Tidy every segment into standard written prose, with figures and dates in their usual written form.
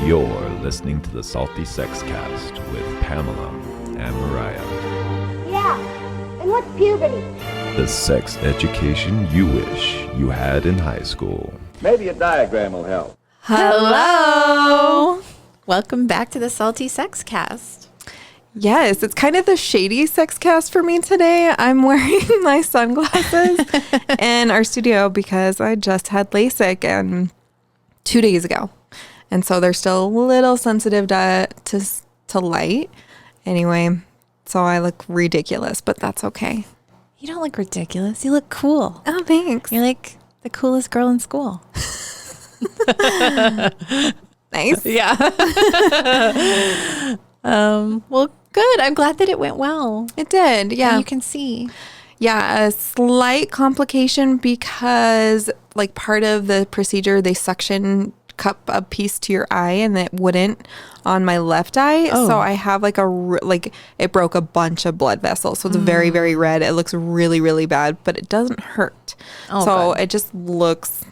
You're listening to the Salty Sex Cast with Pamela and Mariah. Yeah, and what's puberty? The sex education you wish you had in high school. Maybe a diagram will help. Hello. Welcome back to the Salty Sex Cast. Yes, it's kind of the shady sex cast for me today. I'm wearing my sunglasses in our studio because I just had LASIK 2 days ago. And so they're still a little sensitive to light. Anyway, so I look ridiculous, but that's okay. You don't look ridiculous. You look cool. Oh, thanks. You're like the coolest girl in school. Nice. Yeah. Well, good. I'm glad that it went well. It did. Yeah. And you can see. Yeah, a slight complication because like part of the procedure, they suction cup a piece to your eye and it wouldn't on my left eye. Oh. So I have like it broke a bunch of blood vessels. So it's very, very red. It looks really, really bad, but it doesn't hurt. Oh, so good. it just looks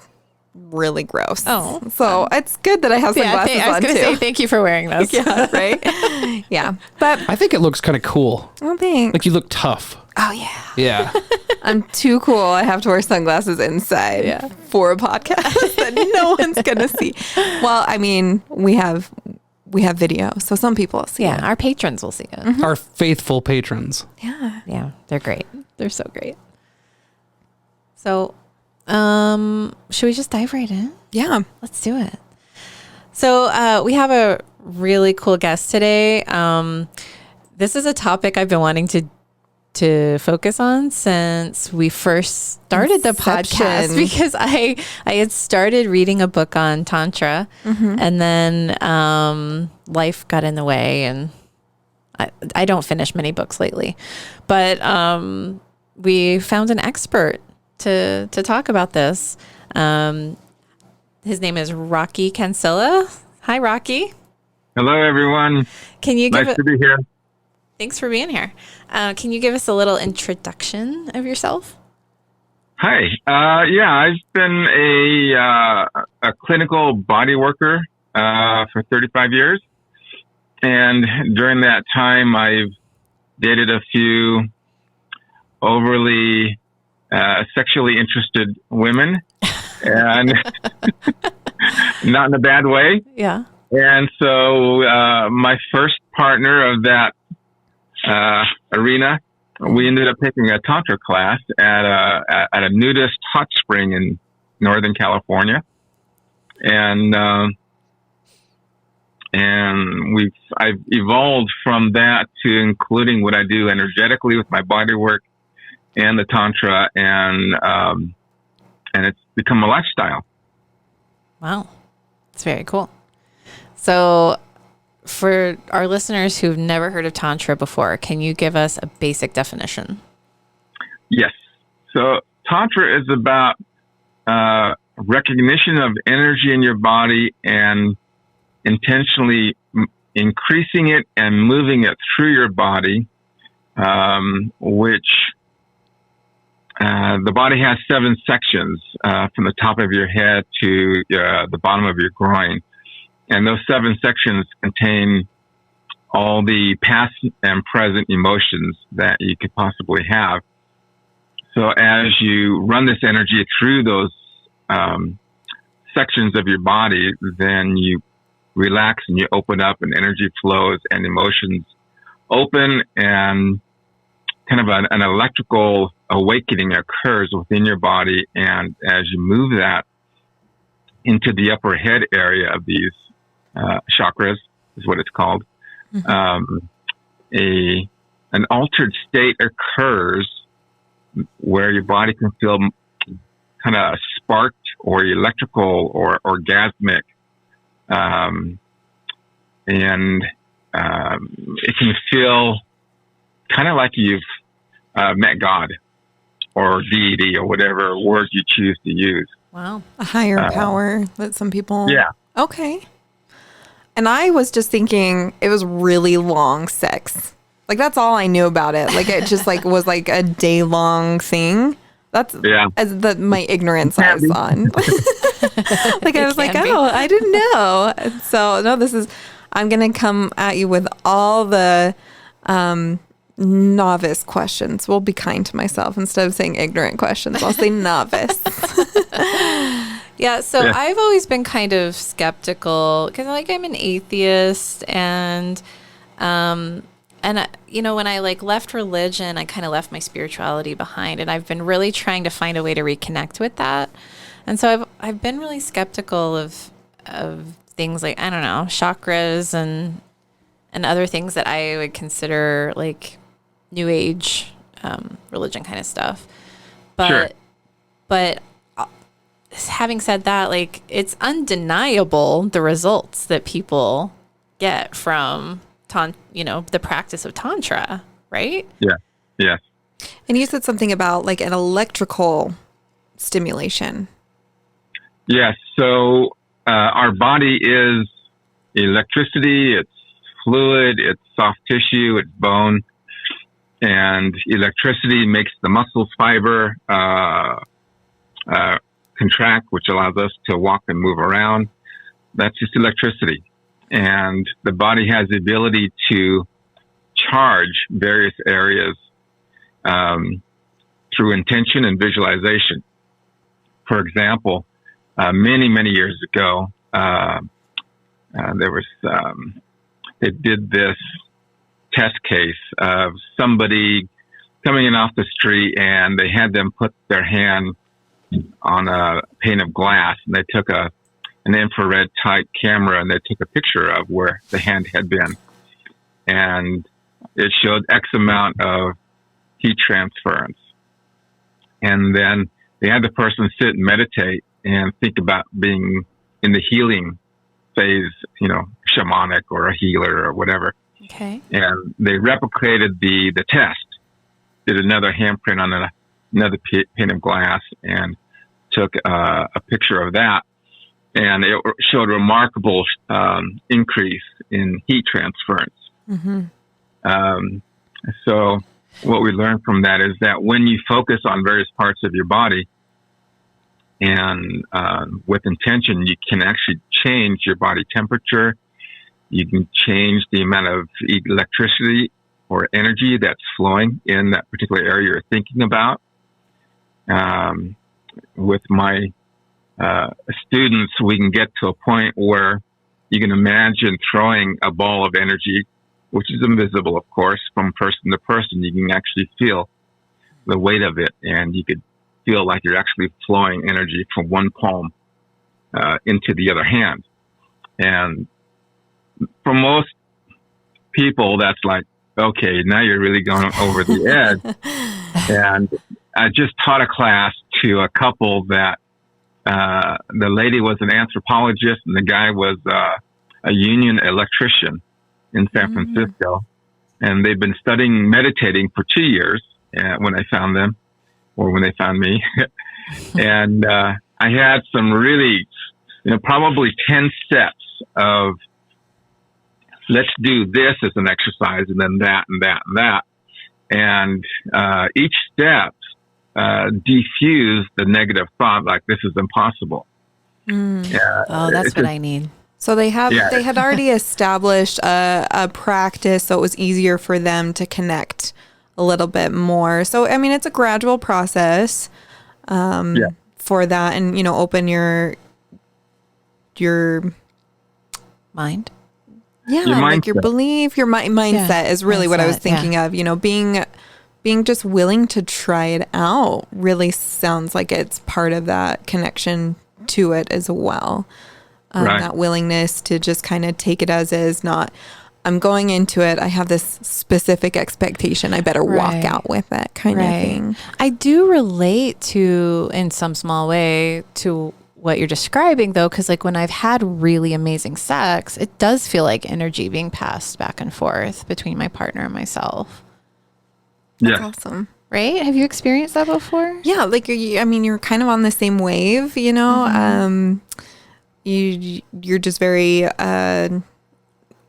really gross. Oh, so it's good that I have sunglasses I was on going to too. say thank you for wearing those. Yeah, right? Yeah. But I think it looks kind of cool. oh, thanks. Like you look tough. Oh, yeah. Yeah. I'm too cool. I have to wear sunglasses inside for a podcast that no one's going to see. Well, I mean, we have video, so some people will see it. Our patrons will see it. Our faithful patrons. Yeah. Yeah, they're great. They're so great. So, should we just dive right in? Yeah. Let's do it. So, we have a really cool guest today. This is a topic I've been wanting to focus on since we first started the podcast, because I had started reading a book on Tantra, and then life got in the way, and I don't finish many books lately, but we found an expert to talk about this. His name is Rocky Cancilla. Hi, Rocky. Hello, everyone. Can you give Nice to be here. Thanks for being here. Can you give us a little introduction of yourself? Hi. I've been a clinical body worker for 35 years. And during that time, I've dated a few overly sexually interested women, and not in a bad way. Yeah. And so my first partner of that arena, we ended up taking a Tantra class at a nudist hot spring in Northern California. And I've evolved from that to including what I do energetically with my body work and the Tantra, and it's become a lifestyle. Wow. It's very cool. So for our listeners who've never heard of Tantra before, can you give us a basic definition? Yes. So Tantra is about recognition of energy in your body and intentionally increasing it and moving it through your body, which the body has 7 sections from the top of your head to the bottom of your groin. And those 7 sections contain all the past and present emotions that you could possibly have. So as you run this energy through those sections of your body, then you relax and you open up and energy flows and emotions open, and kind of an electrical awakening occurs within your body. And as you move that into the upper head area of these chakras is what it's called. An altered state occurs where your body can feel kind of sparked or electrical or orgasmic. And it can feel kind of like you've met God or deity or whatever word you choose to use. Wow. A higher power that some people. Yeah. Okay. And I was just thinking it was really long sex. Like that's all I knew about it. Like it just like was like a day long thing. That's Yeah. as my ignorance I was on. Like I was like, can be. oh, I didn't know. And so no, I'm gonna come at you with all the novice questions. We'll be kind to myself instead of saying ignorant questions. I'll say novice. Yeah, so I've always been kind of skeptical because like I'm an atheist and you know, when I like left religion, I kind of left my spirituality behind, and I've been really trying to find a way to reconnect with that. And so I've been really skeptical of things like, I don't know, chakras and other things that I would consider like new age religion kind of stuff. But having said that, like it's undeniable the results that people get from the practice of Tantra, right? Yeah. Yes. And you said something about like an electrical stimulation. Yes. So our body is electricity, it's fluid, it's soft tissue, it's bone, and electricity makes the muscles fiber contract, which allows us to walk and move around. That's just electricity. And the body has the ability to charge various areas through intention and visualization. For example, many, many years ago, there was they did this test case of somebody coming in off the street, and they had them put their hand on a pane of glass, and they took an infrared type camera, and they took a picture of where the hand had been, and it showed X amount of heat transference. And then they had the person sit and meditate and think about being in the healing phase, shamanic or a healer or whatever. Okay. And they replicated the test, did another handprint on another pane of glass, and took a picture of that. And it showed remarkable increase in heat transference. Mm-hmm. So what we learned from that is that when you focus on various parts of your body and with intention, you can actually change your body temperature. You can change the amount of electricity or energy that's flowing in that particular area you're thinking about. With my students, we can get to a point where you can imagine throwing a ball of energy, which is invisible, of course, from person to person. You can actually feel the weight of it, and you could feel like you're actually flowing energy from one palm into the other hand. And for most people, that's like, okay, now you're really going over the edge. And I just taught a class to a couple that the lady was an anthropologist and the guy was a union electrician in San Francisco. And they've been studying meditating for 2 years when I found them, or when they found me. And I had some really, probably 10 steps of, let's do this as an exercise, and then that, and that, and that. And each step diffuse the negative thought, like this is impossible. Oh, that's what I need. So they had already established a practice, so it was easier for them to connect a little bit more. So I mean, it's a gradual process for that, and open your Mind. Yeah, your like your mindset. belief, your mindset is really what I was thinking of. Being just willing to try it out really sounds like it's part of that connection to it as well. Right. That willingness to just kind of take it as is, not, I'm going into it, I have this specific expectation, I better walk out with it kind of thing. I do relate to, in some small way, to what you're describing though, because like when I've had really amazing sex, it does feel like energy being passed back and forth between my partner and myself. That's Yeah. awesome. Right? Have you experienced that before? Yeah, like you're kind of on the same wave, you're just very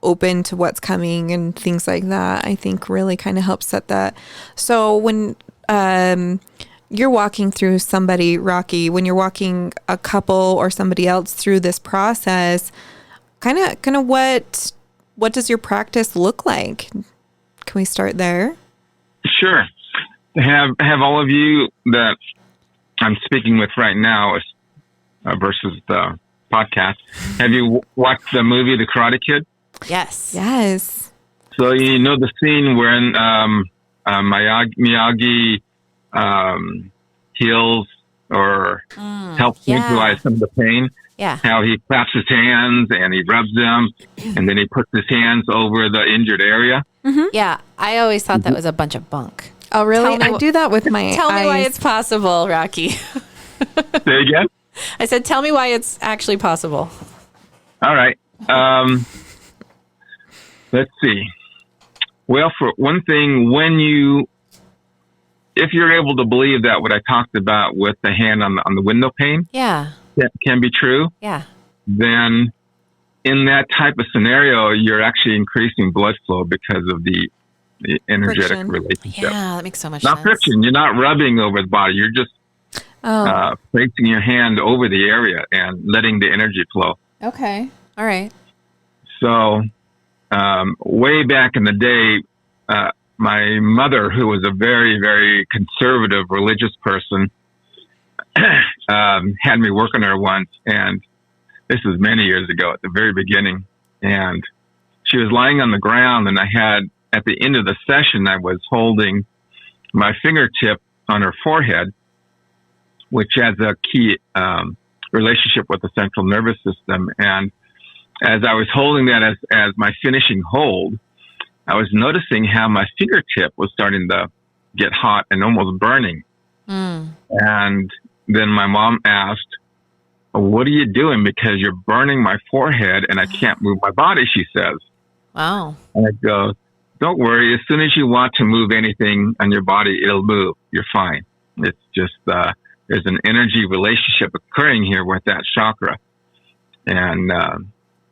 open to what's coming and things like that. I think really kind of helps set that. So when you're walking through somebody, Rocky, when you're walking a couple or somebody else through this process, kind of what does your practice look like? Can we start there? Sure. Have all of you that I'm speaking with right now versus the podcast, have you watched the movie The Karate Kid? Yes. Yes. So you know the scene wherein Miyagi heals or helps neutralize some of the pain. Yeah. How he claps his hands and he rubs them, and then he puts his hands over the injured area. Yeah. I always thought that was a bunch of bunk. Oh, really? Tell me I do that with my Tell me why eyes. it's possible, Rocky. Say again? I said, tell me why it's actually possible. All right. Let's see. Well, for one thing, if you're able to believe that what I talked about with the hand on the window pane Yeah. can be true, Yeah. then in that type of scenario, you're actually increasing blood flow because of the energetic Friction. relationship. Yeah, that makes so much Not sense. friction. You're not rubbing over the body. You're just placing your hand over the area and letting the energy flow. Okay. All right. So, way back in the day, my mother, who was a very, very conservative religious person, had me work on her once, and this was many years ago at the very beginning. And she was lying on the ground, and at the end of the session, I was holding my fingertip on her forehead, which has a key relationship with the central nervous system. And as I was holding that as my finishing hold, I was noticing how my fingertip was starting to get hot and almost burning. And then my mom asked, "What are you doing? Because you're burning my forehead and I can't move my body," she says. Wow. And I go, "Don't worry. As soon as you want to move anything on your body, it'll move. You're fine. It's just there's an energy relationship occurring here with that chakra, and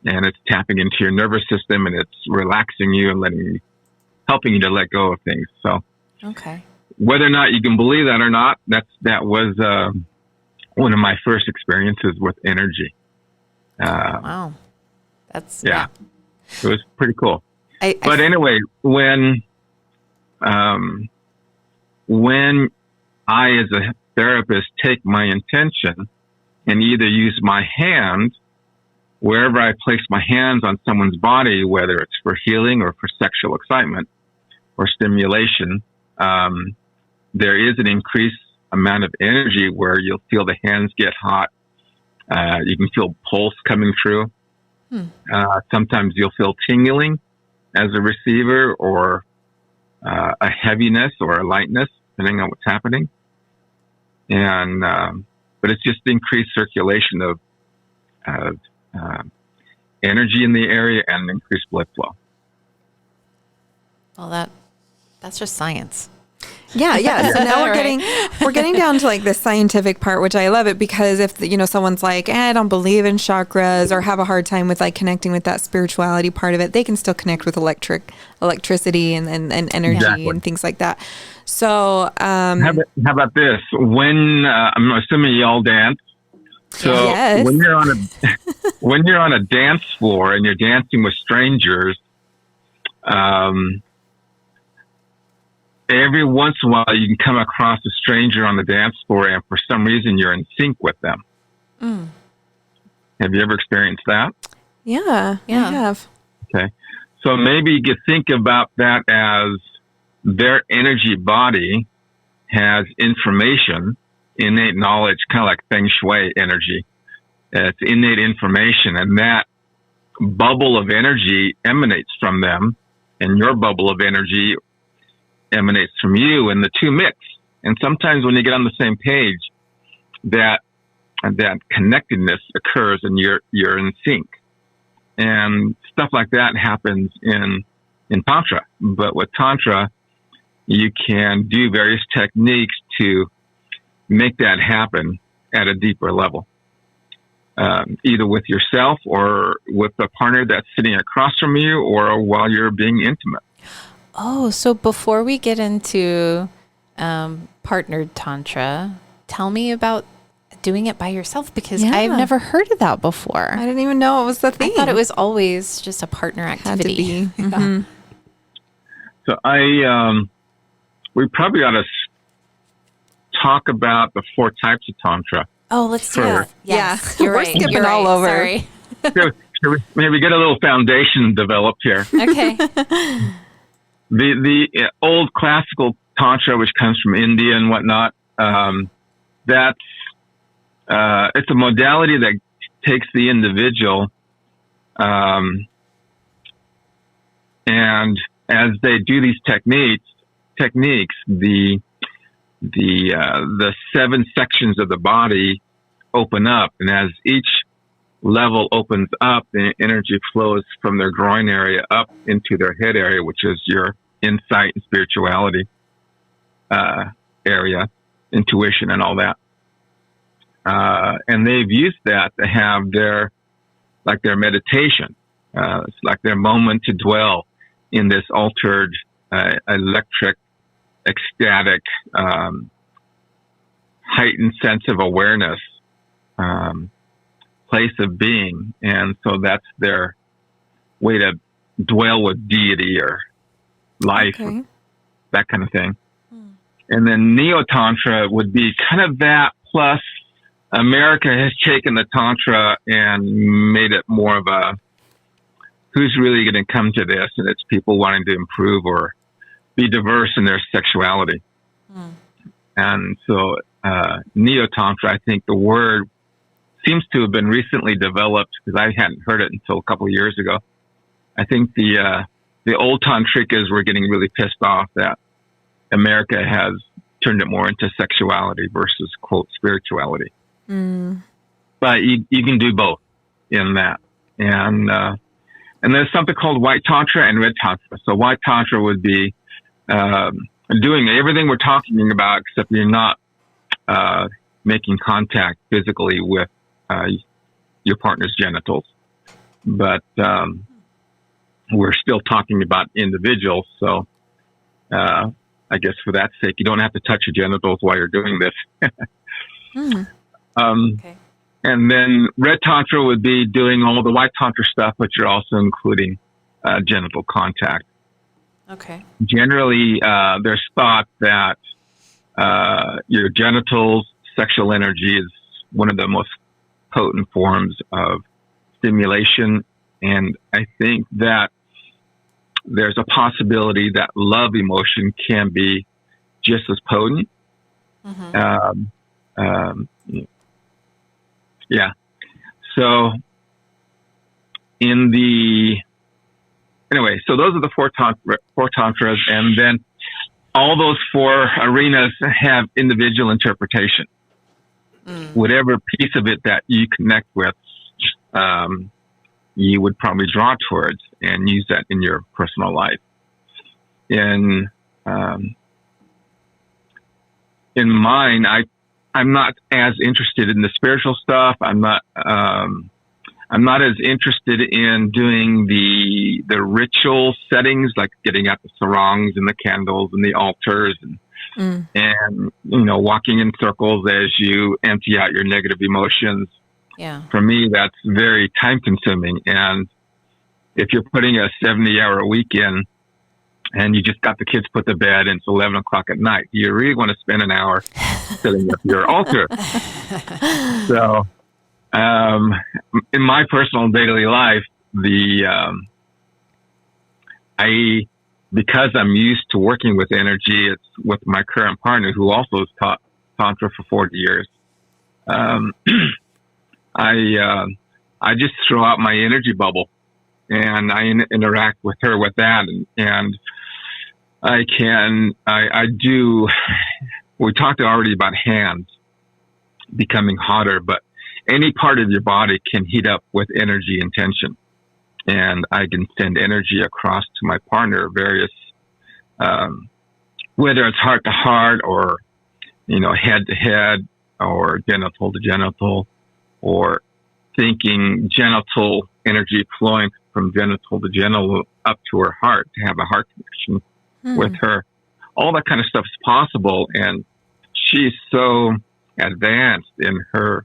it's tapping into your nervous system, and it's relaxing you and helping you to let go of things." So, Okay. whether or not you can believe that or not, that was one of my first experiences with energy. Wow. That's Yeah, it was pretty cool. I But anyway, when I, as a therapist, take my intention and either use my hand wherever I place my hands on someone's body, whether it's for healing or for sexual excitement or stimulation, there is an increased amount of energy where you'll feel the hands get hot. You can feel pulse coming through. Sometimes you'll feel tingling as a receiver, or a heaviness or a lightness, depending on what's happening. And but it's just increased circulation of energy in the area and increased blood flow. well, that's just science. Yeah. So now Right. we're getting down to like the scientific part, which I love it, because if someone's like, I don't believe in chakras or have a hard time with like connecting with that spirituality part of it, they can still connect with electricity and energy Exactly. and things like that. So How about this? When I'm assuming you all dance. So Yes. when you're on a dance floor and you're dancing with strangers, every once in a while you can come across a stranger on the dance floor, and for some reason you're in sync with them. Have you ever experienced that? yeah, I have. Okay. So maybe you could think about that as their energy body has information, innate knowledge, kind of like Feng Shui energy. It's innate information, and that bubble of energy emanates from them, and your bubble of energy emanates from you, and the two mix. And sometimes when you get on the same page, that connectedness occurs, and you're in sync. And stuff like that happens in Tantra. But with Tantra, you can do various techniques to make that happen at a deeper level, either with yourself or with the partner that's sitting across from you, or while you're being intimate. Oh, so before we get into partnered Tantra. Tell me about doing it by yourself, because Yeah. I've never heard of that before. I didn't even know it was the thing. I thought it was always just a partner Had to activity. be. Yeah. Mhm. So we probably ought to talk about the 4 types of Tantra. Oh, let's do Sure. it. Yes, Yeah. you're We're right. skipping You're all right. over. Sorry. Should we maybe get a little foundation developed here. Okay. The old classical Tantra, which comes from India and whatnot, that's it's a modality that takes the individual, and as they do these techniques, the 7 sections of the body open up, and as each level opens up, the energy flows from their groin area up into their head area, which is your insight and spirituality area, intuition and all that. And they've used that to have their meditation. It's like their moment to dwell in this altered, electric, ecstatic, heightened sense of awareness, place of being. And so that's their way to dwell with deity or life, Okay. that kind of thing. And then Neo-Tantra would be kind of that, plus America has taken the Tantra and made it more of a, who's really going to come to this? And it's people wanting to improve or be diverse in their sexuality. And so Neo-Tantra, I think the word seems to have been recently developed, because I hadn't heard it until a couple of years ago. I think the old tantrikas were getting really pissed off that America has turned it more into sexuality versus, quote, spirituality. But you can do both in that. And there's something called white tantra and red tantra. So white tantra would be doing everything we're talking about, except you're not making contact physically with your partner's genitals. But we're still talking about individuals. So I guess for that sake, you don't have to touch your genitals while you're doing this. Okay. And then red tantra would be doing all the white tantra stuff, but you're also including genital contact. Okay. Generally, there's thought that your genitals, sexual energy, is one of the most potent forms of stimulation. And I think that there's a possibility that love emotion can be just as potent. Yeah. So so those are the four tantras, and then all those 4 arenas have individual interpretation. Whatever piece of it that you connect with, you would probably draw towards and use that in your personal life. In mine, I'm not as interested in the spiritual stuff. I'm not as interested in doing the ritual settings, like getting out the sarongs and the candles and the altars and walking in circles as you empty out your negative emotions. Yeah. For me, that's very time consuming. And if you're putting a 70-hour week in and you just got the kids put to bed and it's 11 o'clock at night, you really want to spend an hour setting up your altar. So, in my personal daily life, because I'm used to working with energy, it's with my current partner, who also has taught Tantra for 40 years. I just throw out my energy bubble, and I interact with her with that, and I do. We talked already about hands becoming hotter, but any part of your body can heat up with energy and tension. And I can send energy across to my partner, various, whether it's heart to heart or, head to head or genital to genital, or thinking genital energy flowing from genital to genital up to her heart to have a heart connection with her, all that kind of stuff is possible. And she's so advanced in her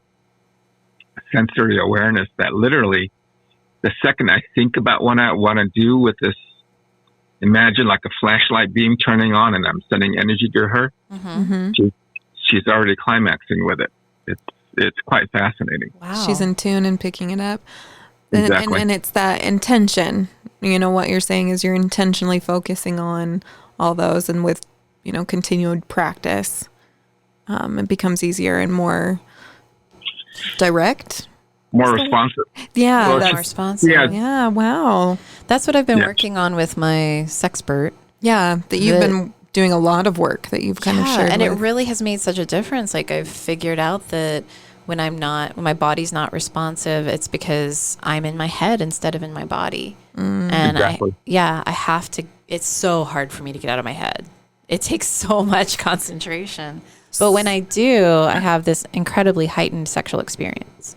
sensory awareness that literally the second I think about what I want to do with this, imagine like a flashlight beam turning on and I'm sending energy to her. She's already climaxing with it. It's quite fascinating. Wow. She's in tune and picking it up. Exactly. And it's that intention. You know, what you're saying is you're intentionally focusing on all those, and with, you know, continued practice, it becomes easier and more direct. More responsive. Yeah. Well, More responsive. Yeah. Yeah. Wow. That's what I've been Yeah. working on with my sexpert. Yeah. That you've been doing a lot of work that you've kind of shared. And with. it really has made such a difference. Like, I've figured out that when my body's not responsive, it's because I'm in my head instead of in my body. And Exactly. I have to, it's so hard for me to get out of my head. It takes so much concentration. But when I do, I have this incredibly heightened sexual experience.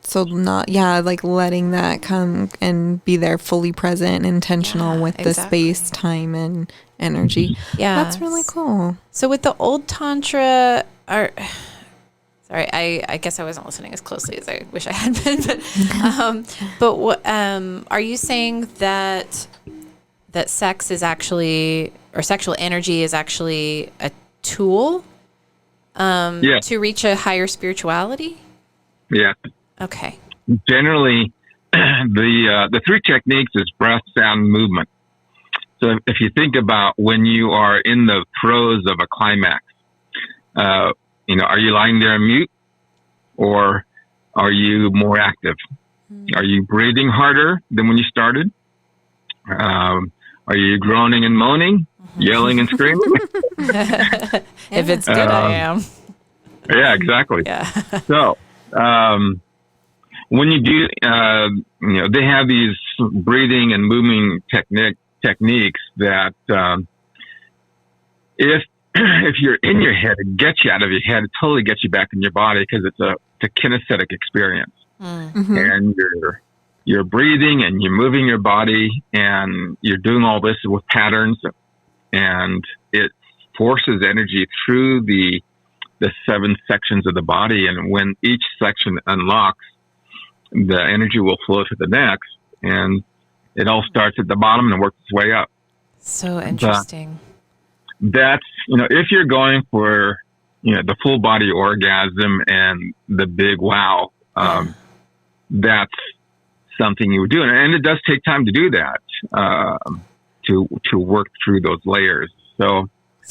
So like letting that come and be there fully present, intentional with the exactly. space, time, and energy. Yeah. That's really cool. So with the old Tantra, sorry, I guess I wasn't listening as closely as I wish I had been. But what, are you saying that sex is actually, or sexual energy is actually a tool to reach a higher spirituality? Yeah. Okay. Generally, the three techniques is breath, sound, movement. So if you think about when you are in the throes of a climax, are you lying there mute, or are you more active? Are you breathing harder than when you started? Are you groaning and moaning, yelling and screaming? If it's good, I am. Yeah, exactly. Yeah. So, when you do, they have these breathing and moving techniques that, if you're in your head, it gets you out of your head. It totally gets you back in your body, because it's a kinesthetic experience. And you're breathing and you're moving your body and you're doing all this with patterns, and it forces energy through the 7 sections of the body. And when each section unlocks, the energy will flow to the next, and it all starts at the bottom and works its way up. So interesting. That's, if you're going for, the full body orgasm and the big wow, that's something you would do. And it does take time to do that, to work through those layers. So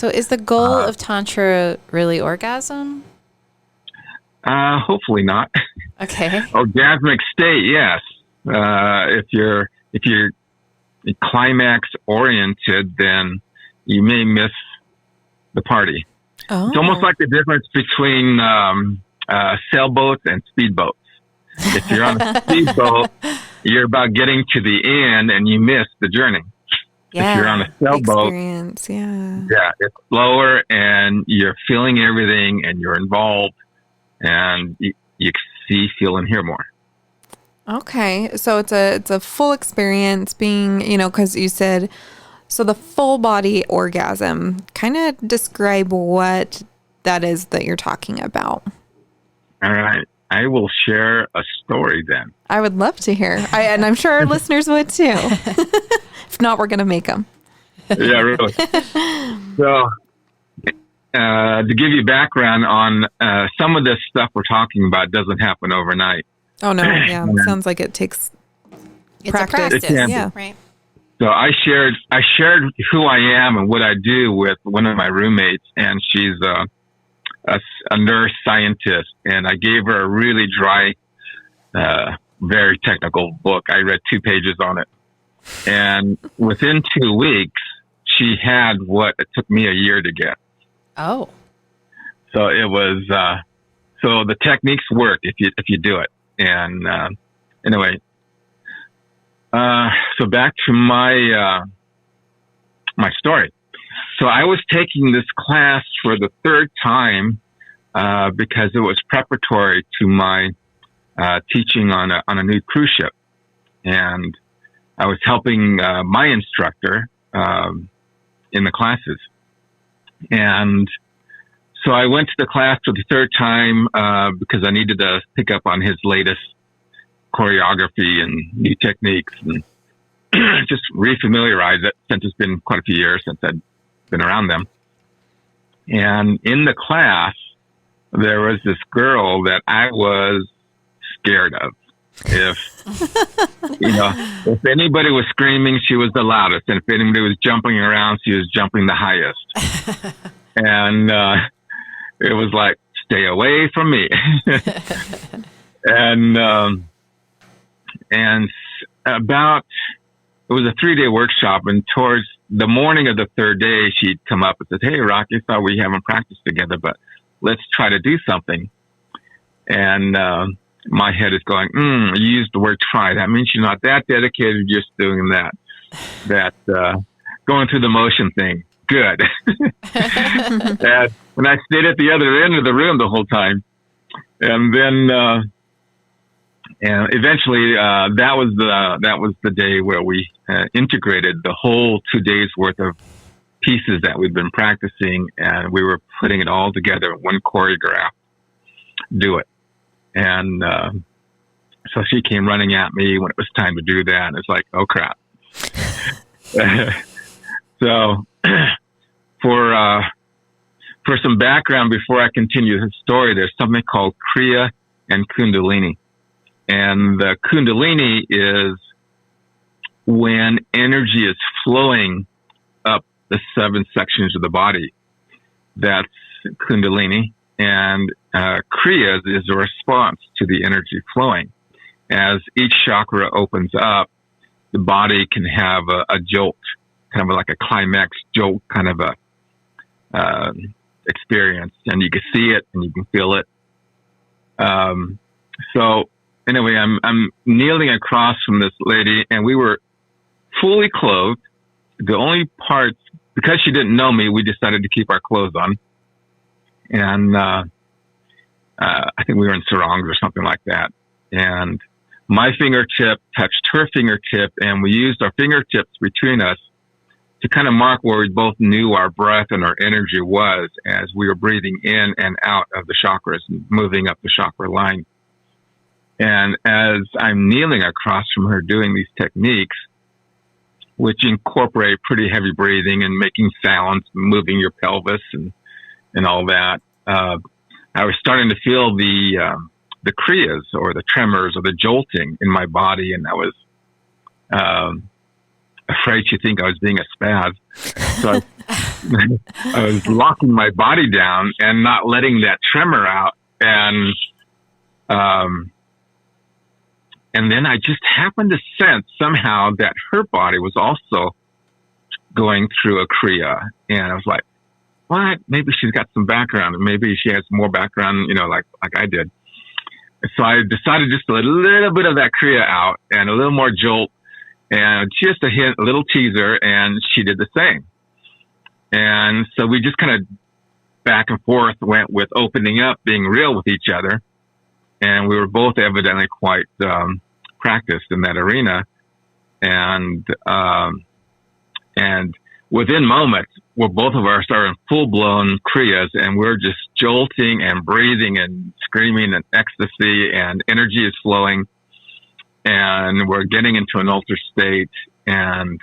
is the goal of Tantra really orgasm? Hopefully not. Okay. Orgasmic state, yes. If you're climax oriented, then you may miss the party. Oh. It's almost like the difference between sailboats and speedboats. If you're on a speedboat, you're about getting to the end and you miss the journey. Yeah. If you're on a sailboat, Experience, yeah. yeah, it's slower and you're feeling everything and you're involved, and you see, feel, and hear more. Okay, so it's a full experience being, because you said, so the full body orgasm, kind of describe what that is that you're talking about. All right. I will share a story then. I would love to hear. And I'm sure our listeners would too. If not, we're going to make them. Yeah, really. So, to give you background on some of this stuff we're talking about doesn't happen overnight. Oh, no. Yeah. Sounds like it takes It's practice. a practice. It can be. Yeah. Right. So I shared who I am and what I do with one of my roommates, and she's a nurse scientist, and I gave her a really dry, very technical book. I read 2 pages on it, and within 2 weeks, she had what it took me a year to get. Oh. So it was. So the techniques work if you do it. And anyway, so back to my my story. So I was taking this class for the 3rd time because it was preparatory to my teaching on a new cruise ship, and I was helping my instructor in the classes. And so I went to the class for the third time because I needed to pick up on his latest choreography and new techniques and just refamiliarize it, since it's been quite a few years since I'd been around them. And in the class, there was this girl that I was scared of. If anybody was screaming, she was the loudest. And if anybody was jumping around, she was jumping the highest. And it was like, stay away from me. and it was a 3-day workshop, and towards the morning of the third day, she'd come up and said, "Hey, Rocky, thought we haven't practiced together, but let's try to do something." And my head is going, you used the word try. That means you're not that dedicated, just doing that going through the motion thing. Good. And I stayed at the other end of the room the whole time. And then and eventually that was the day where we integrated the whole 2 days worth of pieces that we'd been practicing, and we were putting it all together in one choreograph. Do it. And so she came running at me when it was time to do that, and it's like, oh crap. So for some background before I continue the story, there's something called Kriya and Kundalini. And the Kundalini is when energy is flowing up the 7 sections of the body. That's Kundalini. And Kriya is a response to the energy flowing. As each chakra opens up, the body can have a jolt, kind of like a climax jolt kind of a experience. And you can see it and you can feel it. So anyway, I'm kneeling across from this lady, and we were fully clothed. The only parts, because she didn't know me, we decided to keep our clothes on. And I think we were in sarongs or something like that. And my fingertip touched her fingertip, and we used our fingertips between us to kind of mark where we both knew our breath and our energy was as we were breathing in and out of the chakras and moving up the chakra line. And as I'm kneeling across from her doing these techniques, which incorporate pretty heavy breathing and making sounds, moving your pelvis and all that, I was starting to feel the kriyas or the tremors or the jolting in my body, and I was afraid she'd think I was being a spaz. So I was locking my body down and not letting that tremor out. And then I just happened to sense somehow that her body was also going through a kriya. And I was like, what? Maybe she's got some background, and maybe she has more background, like I did. So I decided just to let a little bit of that kriya out and a little more jolt and just a hint, a little teaser, and she did the same. And so we just kind of back and forth went with opening up, being real with each other. And we were both evidently quite practiced in that arena. And within moments, where both of us are in full-blown kriyas, and we're just jolting and breathing and screaming and ecstasy, and energy is flowing, and we're getting into an altered state, and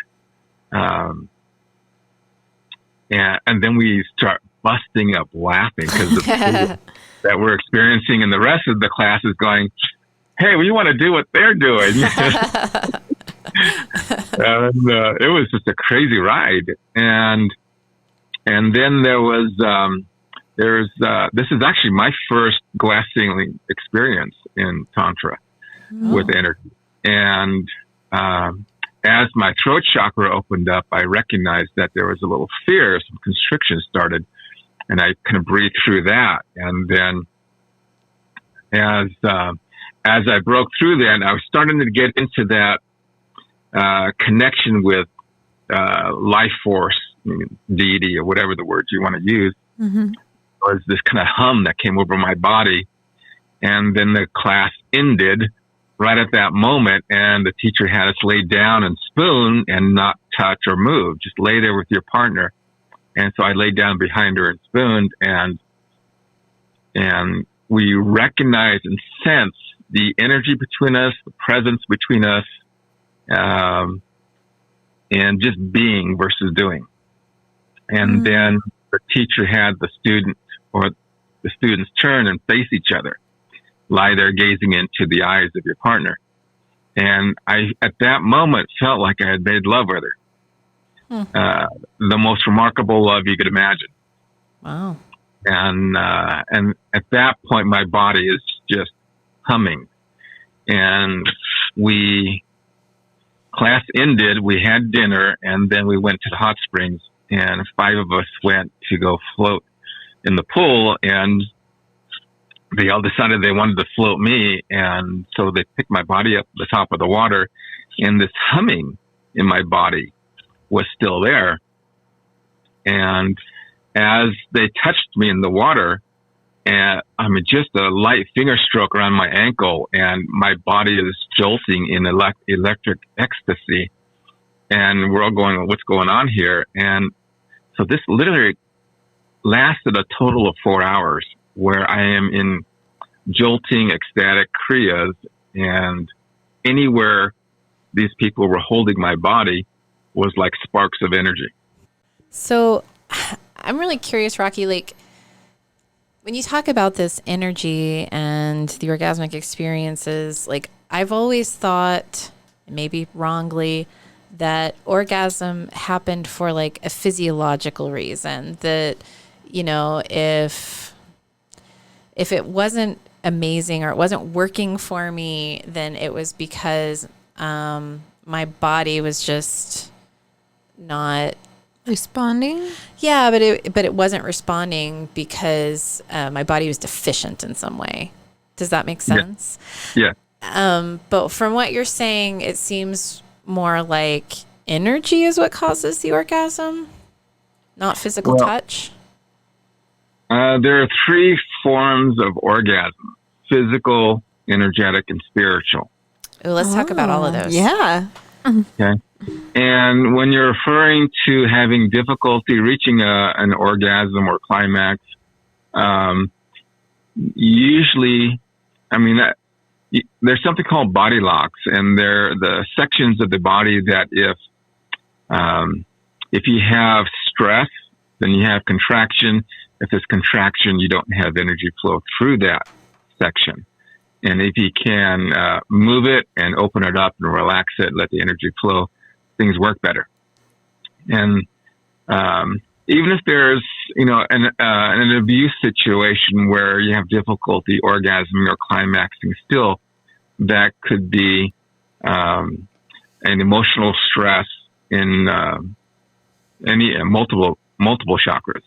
then we start busting up laughing because the that we're experiencing, and the rest of the class is going, hey, we want to do what they're doing. And it was just a crazy ride. And then there was this is actually my first glass ceiling experience in Tantra with energy. And as my throat chakra opened up, I recognized that there was a little fear, some constriction started. And I kind of breathed through that. And then as I broke through that, I was starting to get into that connection with life force, deity, or whatever the words you want to use. Mm-hmm. There was this kind of hum that came over my body. And then the class ended right at that moment. And the teacher had us lay down and spoon and not touch or move. Just lay there with your partner. And so I laid down behind her and spooned, and we recognized and sensed the energy between us, the presence between us, and just being versus doing. And then the teacher had the students turn and face each other, lie there gazing into the eyes of your partner. And I, at that moment, felt like I had made love with her. The most remarkable love you could imagine. Wow. And at that point, my body is just humming. And class ended, we had dinner, and then we went to the hot springs, and 5 of us went to go float in the pool, and they all decided they wanted to float me, and so they picked my body up the top of the water, and this humming in my body was still there. And as they touched me in the water, and just a light finger stroke around my ankle, and my body is jolting in electric ecstasy, and we're all going, what's going on here? And so this literally lasted a total of 4 hours, where I am in jolting, ecstatic kriyas, and anywhere these people were holding my body was like sparks of energy. So I'm really curious, Rocky, like when you talk about this energy and the orgasmic experiences, like I've always thought, maybe wrongly, that orgasm happened for like a physiological reason, that, you know, if it wasn't amazing or it wasn't working for me, then it was because my body was just not Responding? Yeah, but it wasn't responding because my body was deficient in some way. Does that make sense? Yeah. But from what you're saying, it seems more like energy is what causes the orgasm, not physical touch. There are 3 forms of orgasm: physical, energetic, and spiritual. Ooh, let's talk about all of those. Yeah. Okay. And when you're referring to having difficulty reaching an orgasm or climax, usually, there's something called body locks, and they're the sections of the body that if you have stress, then you have contraction. If there's contraction, you don't have energy flow through that section. And if you can move it and open it up and relax it, let the energy flow, things work better. And even if there's, an abuse situation where you have difficulty orgasming or climaxing, still that could be an emotional stress in any multiple chakras.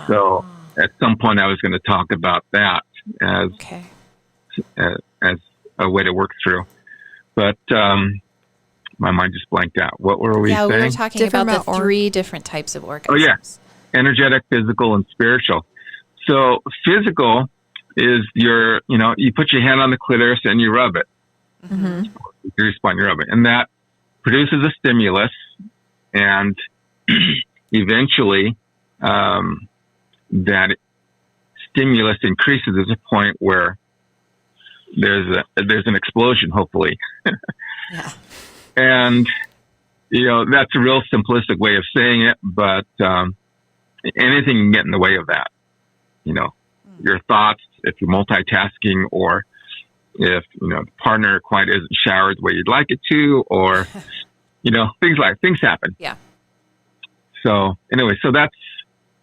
So at some point, I was going to talk about that as a way to work through. But my mind just blanked out. What were we saying? Yeah, we were talking about the 3 different types of orgasms. Oh, yeah. Energetic, physical, and spiritual. So physical is you put your hand on the clitoris and you rub it. Mm-hmm. Your spine, you rub it. And that produces a stimulus, and eventually that stimulus increases to the point where there's an explosion, hopefully. Yeah. And, that's a real simplistic way of saying it, but anything can get in the way of that. Your thoughts, if you're multitasking, or if, the partner quite isn't showered the way you'd like it to, or, things happen. Yeah. So anyway, so that's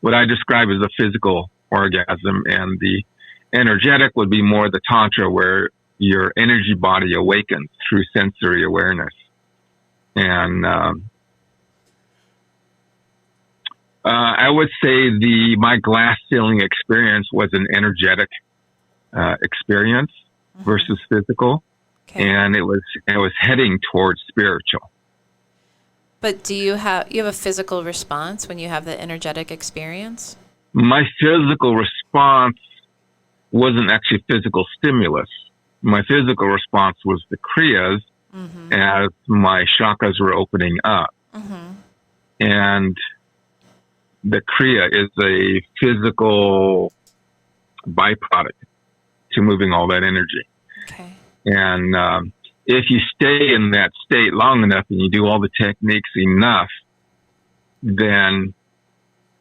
what I describe as a physical orgasm, and the energetic would be more the Tantra, where your energy body awakens through sensory awareness. And I would say my glass ceiling experience was an energetic experience versus physical, and it was heading towards spiritual. But do you have a physical response when you have the energetic experience? My physical response wasn't actually physical stimulus. My physical response was the kriyas as my chakras were opening up. Mm-hmm. And the Kriya is a physical byproduct to moving all that energy. Okay. And if you stay in that state long enough and you do all the techniques enough, then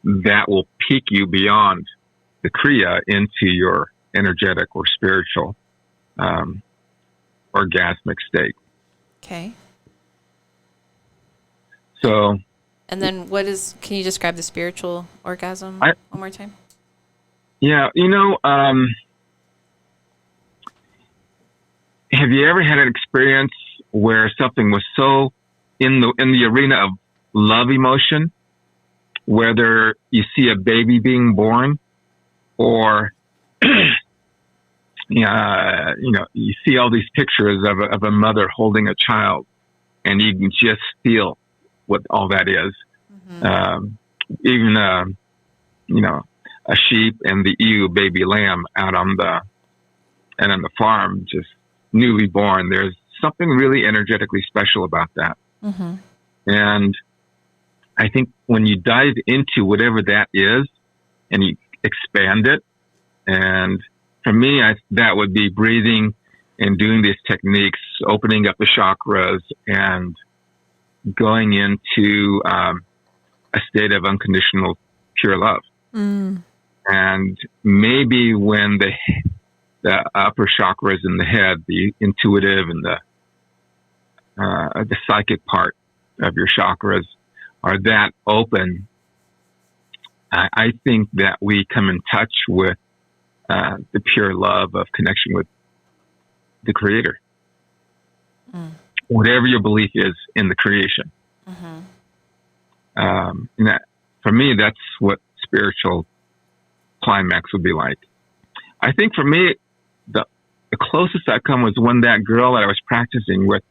that will peak you beyond the Kriya into your energetic or spiritual orgasmic state. Okay. So, And then can you describe the spiritual orgasm one more time? yeah, have you ever had an experience where something was so in the arena of love emotion, whether you see a baby being born or you see all these pictures of a mother holding a child, and you can just feel what all that is. Mm-hmm. Even a sheep and the ewe baby lamb out on the farm, just newly born. There's something really energetically special about that. Mm-hmm. And I think when you dive into whatever that is and you expand it, and for me, that would be breathing and doing these techniques, opening up the chakras and going into a state of unconditional pure love. Mm. And maybe when the upper chakras in the head, the intuitive and the psychic part of your chakras are that open, I think that we come in touch with the pure love of connection with the Creator. Mm. Whatever your belief is in the creation. Mm-hmm. And that, for me, that's what spiritual climax would be like. I think for me, the closest I come was when that girl that I was practicing with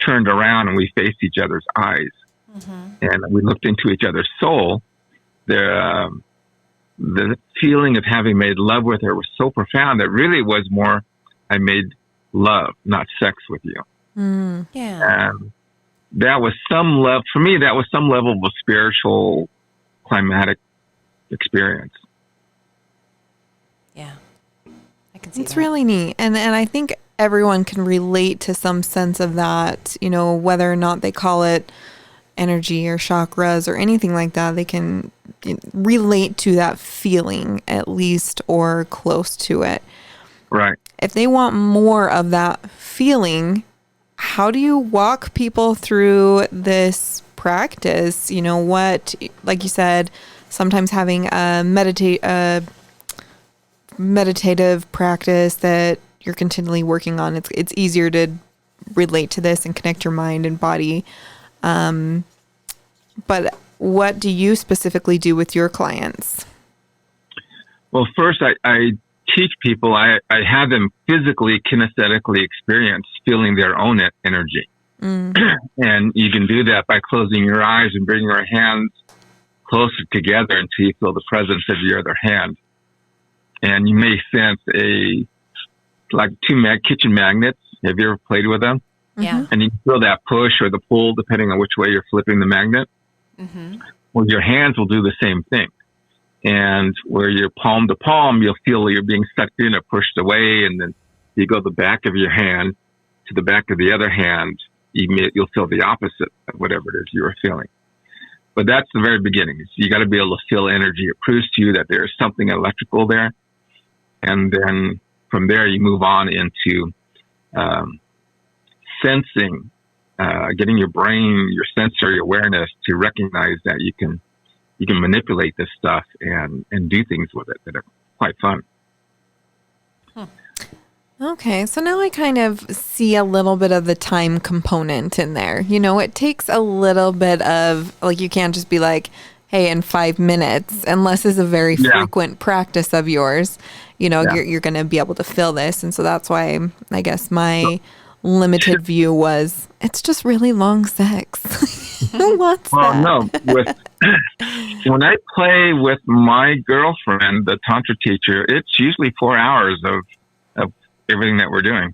turned around and we faced each other's eyes. Mm-hmm. And we looked into each other's soul. The feeling of having made love with her was so profound that really was more, I made love, not sex with you. Mm. Yeah. And that was some love, for me, that was some level of a spiritual climatic experience. Yeah. I can see it's really neat. And I think everyone can relate to some sense of that, whether or not they call it energy or chakras or anything like that, they can relate to that feeling at least or close to it. Right. If they want more of that feeling, how do you walk people through this practice? What, like you said, sometimes having a meditative practice that you're continually working on, it's easier to relate to this and connect your mind and body. But what do you specifically do with your clients? Well, first, I teach people, I have them physically, kinesthetically experience feeling their own energy. Mm. And you can do that by closing your eyes and bringing your hands closer together until you feel the presence of your other hand. And you may sense like two kitchen magnets. Have you ever played with them? Yeah. And you feel that push or the pull depending on which way you're flipping the magnet. Mm-hmm. Well, your hands will do the same thing. And where you're palm to palm, you'll feel you're being sucked in or pushed away. And then you go the back of your hand to the back of the other hand, you'll feel the opposite of whatever it is you were feeling. But that's the very beginning. You got to be able to feel energy. It proves to you that there's something electrical there. And then from there, you move on into sensing, getting your brain, your sensory awareness to recognize that you can manipulate this stuff and do things with it that are quite fun. Okay, so now I kind of see a little bit of the time component in there. It takes a little bit of, like, you can't just be like, hey, in 5 minutes, unless it's a very frequent practice of yours, you're going to be able to feel this. And so that's why I guess my limited view was, it's just really long sex. Who wants that? No, when I play with my girlfriend, the Tantra teacher, it's usually 4 hours of everything that we're doing,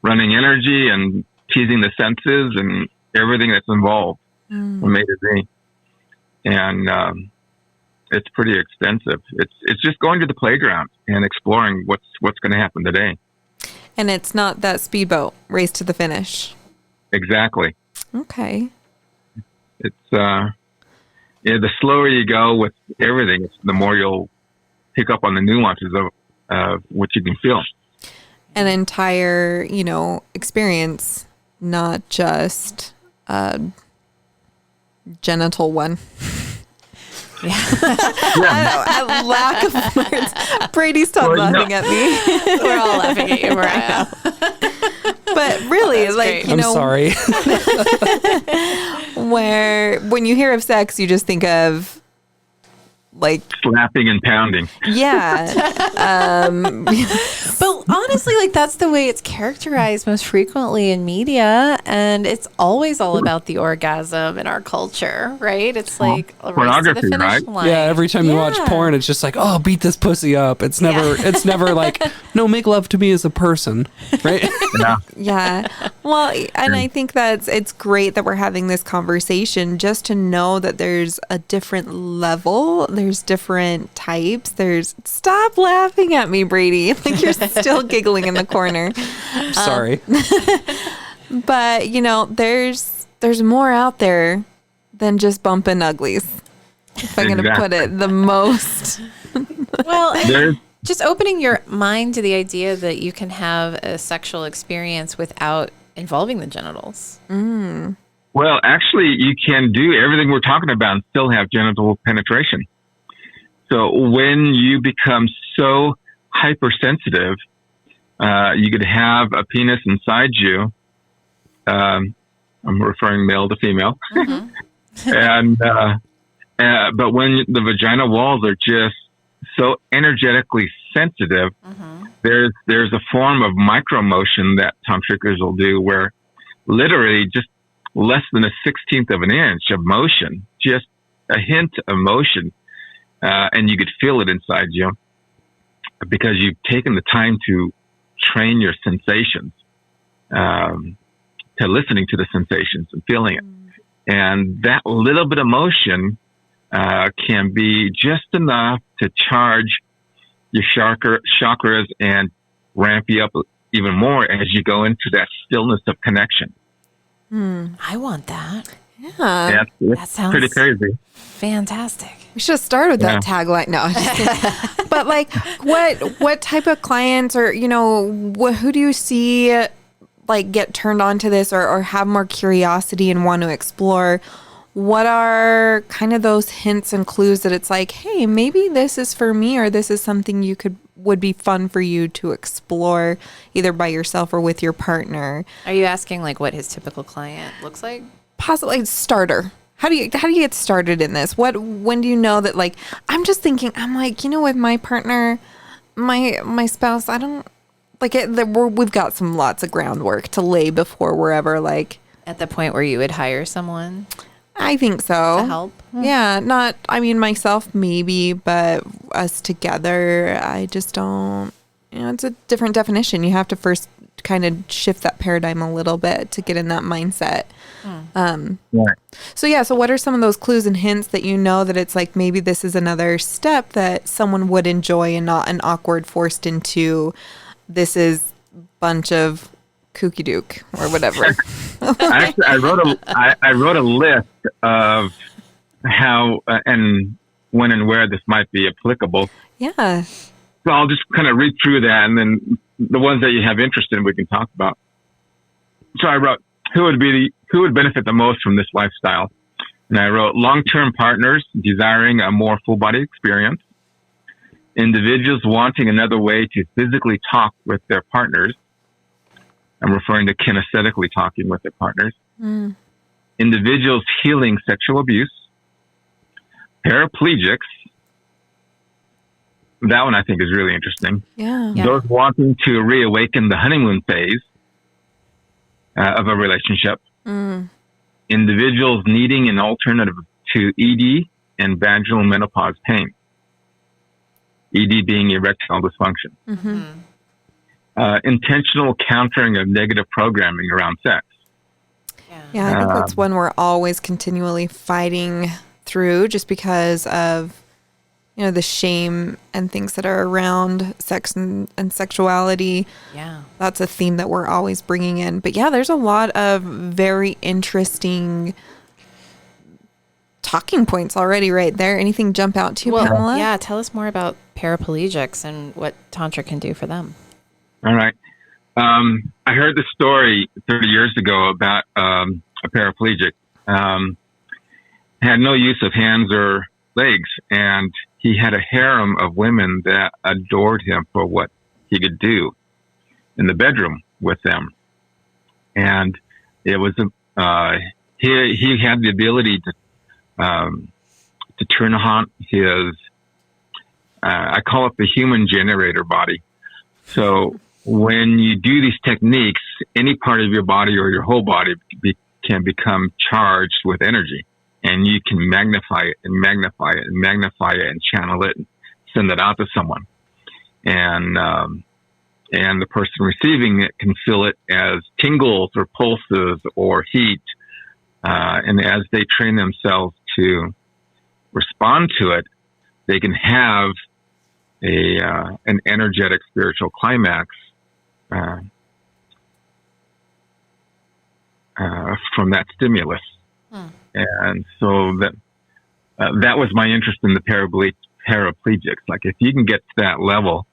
running energy and teasing the senses and everything that's involved from A to Z. And it's pretty extensive. It's just going to the playground and exploring what's going to happen today. And it's not that speedboat race to the finish. Exactly. Okay. It's the slower you go with everything, the more you'll pick up on the nuances of what you can feel. An entire, experience, not just a genital one. Yeah. A lack of words. Brady, stop laughing at me. We're all laughing at you, Mariah. But really, great. I'm sorry. when you hear of sex, you just think of like slapping and pounding. Yeah. But honestly, like that's the way it's characterized most frequently in media, and it's always all about the orgasm in our culture, right? It's like a race to the pornography, finish right? line. Yeah, every time you watch porn, it's just like, oh, beat this pussy up. It's never like, no, make love to me as a person, right? Yeah. Yeah. Well, and I think it's great that we're having this conversation just to know that there's a different level, there's different types, stop laughing at me, Brady. Like you're still giggling in the corner. Sorry. But, there's more out there than just bumping uglies. If I'm going to put it the most. Well, There's just opening your mind to the idea that you can have a sexual experience without involving the genitals. Well, actually, you can do everything we're talking about and still have genital penetration. So when you become so hypersensitive, you could have a penis inside you. I'm referring male to female. And but when the vagina walls are just so energetically sensitive, there's a form of micromotion that tantricers will do where literally just less than a 16th of an inch of motion, just a hint of motion, and you could feel it inside you because you've taken the time to train your sensations, to listening to the sensations and feeling it. And that little bit of motion can be just enough to charge your chakras and ramp you up even more as you go into that stillness of connection. I want that. Yeah. That sounds pretty crazy. Fantastic. We should have started with that tagline. No, I'm just kidding. But like, what type of clients or, who do you see like get turned on to this or have more curiosity and want to explore? What are kind of those hints and clues that it's like, hey, maybe this is for me or this is something would be fun for you to explore either by yourself or with your partner? Are you asking like what his typical client looks like? Possibly starter. How do you get started in this? When do you know that like I'm just thinking I'm like, with my partner, my spouse, I don't like it. We've got lots of groundwork to lay before we're ever like At the point where you would hire someone I think so. to help? Yeah, myself maybe, but us together, I just don't, it's a different definition. You have to first kind of shift that paradigm a little bit to get in that mindset. So what are some of those clues and hints that that it's like maybe this is another step that someone would enjoy and not an awkward forced into, this is a bunch of kooky dook or whatever. Actually, I wrote a list of how and when and where this might be applicable. Yeah. So I'll just kind of read through that, and then the ones that you have interest in, we can talk about. So I wrote, who would benefit the most from this lifestyle? And I wrote, long-term partners desiring a more full-body experience, individuals wanting another way to physically talk with their partners. I'm referring to kinesthetically talking with their partners. Individuals healing sexual abuse, paraplegics. That one I think is really interesting. Yeah. Those wanting to reawaken the honeymoon phase of a relationship. Individuals needing an alternative to ED and vaginal menopause pain. ED being erectile dysfunction. Intentional countering of negative programming around sex. Yeah, I think that's one we're always continually fighting through just because of the shame and things that are around sex and sexuality. Yeah. That's a theme that we're always bringing in. But yeah, there's a lot of very interesting talking points already right there. Anything jump out to you, Pamela? Yeah, tell us more about paraplegics and what Tantra can do for them. All right. I heard the story 30 years ago about a paraplegic. Had no use of hands or legs, and he had a harem of women that adored him for what he could do in the bedroom with them. And it was he had the ability to turn on his I call it the human generator body. So when you do these techniques, any part of your body or your whole body can become charged with energy, and you can magnify it and magnify it and magnify it and channel it and send it out to someone. And the person receiving it can feel it as tingles or pulses or heat. And as they train themselves to respond to it, they can have an energetic spiritual climax from that stimulus. And so that was my interest in the paraplegics. Like, if you can get to that level,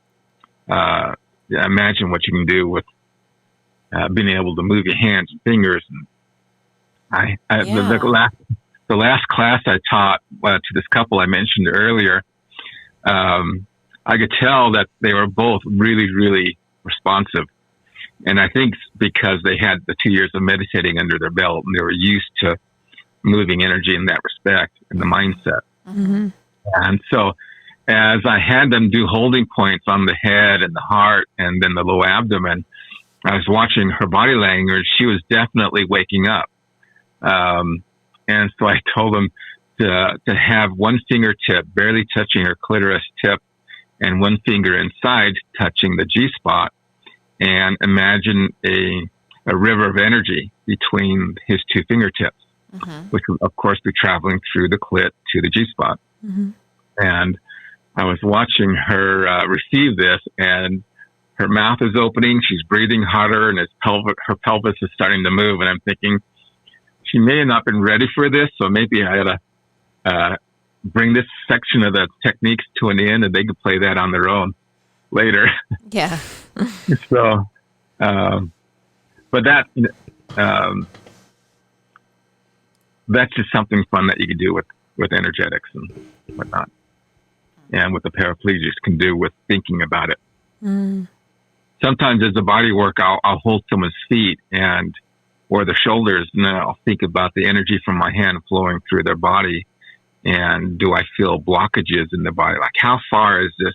imagine what you can do with being able to move your hands and fingers. And the last class I taught to this couple I mentioned earlier, I could tell that they were both really, really responsive. And I think because they had the 2 years of meditating under their belt, and they were used to moving energy in that respect, in the mindset. Mm-hmm. And so as I had them do holding points on the head and the heart and then the low abdomen, I was watching her body language. She was definitely waking up. And so I told them to have one fingertip barely touching her clitoris tip and one finger inside touching the G-spot, and imagine a river of energy between his two fingertips, which will, of course, be traveling through the clit to the G-spot. Mm-hmm. And I was watching her receive this, and her mouth is opening. She's breathing harder, and her pelvis is starting to move. And I'm thinking, she may have not been ready for this, so maybe I ought to bring this section of the techniques to an end, and they could play that on their own later. Yeah. So, but that's just something fun that you can do with energetics and whatnot, and what the paraplegics can do with thinking about it. Mm. Sometimes as a body work, I'll hold someone's feet or the shoulders, and then I'll think about the energy from my hand flowing through their body. And do I feel blockages in the body? Like, how far is this